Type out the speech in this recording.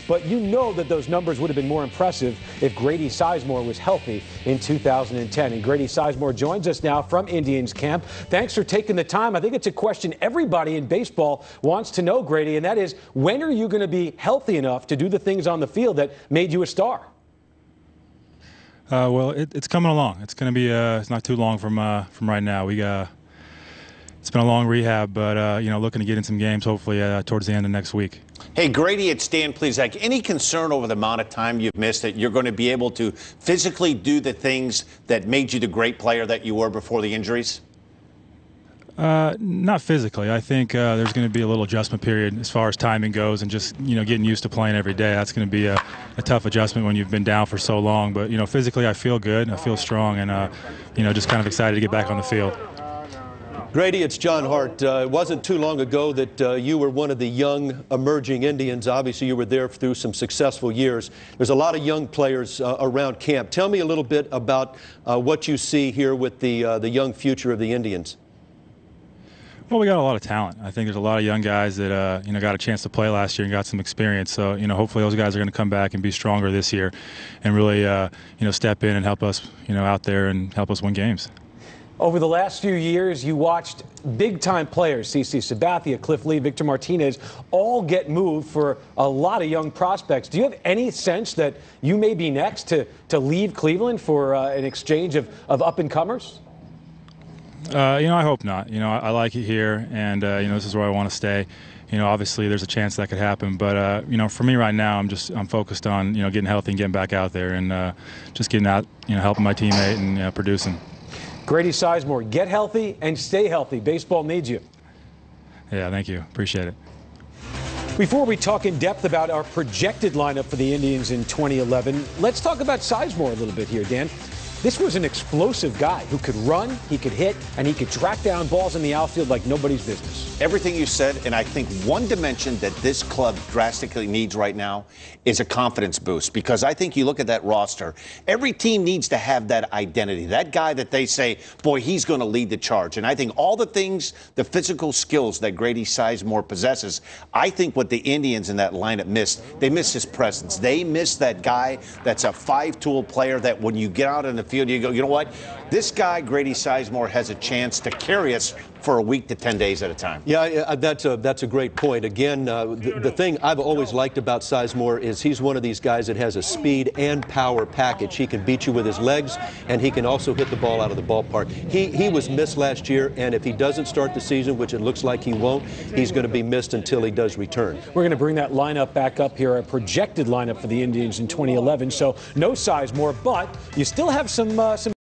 But you know that those numbers would have been more impressive if Grady Sizemore was healthy in 2010. And Grady Sizemore joins us now from Indians camp. Thanks for taking the time. I think it's a question everybody in baseball wants to know, Grady, and that is, when are you going to be healthy enough to do the things on the field that made you a star? Well, it's coming along. It's going to be it's not too long from right now. It's been a long rehab, but looking to get in some games hopefully towards the end of next week. Hey, Grady, it's Dan Plesac. Any concern over the amount of time you've missed that you're going to be able to physically do the things that made you the great player that you were before the injuries? Not physically. I think there's going to be a little adjustment period as far as timing goes, and just getting used to playing every day. That's going to be a tough adjustment when you've been down for so long. But physically, I feel good. I feel strong, and just kind of excited to get back on the field. Grady, it's John Hart. It wasn't too long ago that you were one of the young emerging Indians. Obviously, you were there through some successful years. There's a lot of young players around camp. Tell me a little bit about what you see here with the young future of the Indians. Well, we got a lot of talent. I think there's a lot of young guys that got a chance to play last year and got some experience. So hopefully those guys are going to come back and be stronger this year, and really step in and help us out there and help us win games. Over the last few years, you watched big-time players, CC Sabathia, Cliff Lee, Victor Martinez, all get moved for a lot of young prospects. Do you have any sense that you may be next to leave Cleveland for an exchange of up-and-comers? I hope not. I like it here, and this is where I want to stay. Obviously there's a chance that could happen, but for me right now, I'm focused on getting healthy and getting back out there and just getting out, helping my teammate and producing. Grady Sizemore, get healthy and stay healthy. Baseball needs you. Yeah, thank you. Appreciate it. Before we talk in depth about our projected lineup for the Indians in 2011, let's talk about Sizemore a little bit here, Dan. This was an explosive guy who could run, he could hit, and he could track down balls in the outfield like nobody's business. Everything you said, and I think one dimension that this club drastically needs right now is a confidence boost, because I think you look at that roster, every team needs to have that identity, that guy that they say, boy, he's going to lead the charge. And I think all the things, the physical skills that Grady Sizemore possesses, I think what the Indians in that lineup missed, they missed his presence. They missed that guy that's a five-tool player that when you get out in the field, you go, you know what? This guy, Grady Sizemore, has a chance to carry us for a week to 10 days at a time. Yeah, that's a great point. Again, the thing I've always liked about Sizemore is he's one of these guys that has a speed and power package. He can beat you with his legs, and he can also hit the ball out of the ballpark. He was missed last year, and if he doesn't start the season, which it looks like he won't, he's going to be missed until he does return. We're going to bring that lineup back up here, a projected lineup for the Indians in 2011. So no Sizemore, but you still have some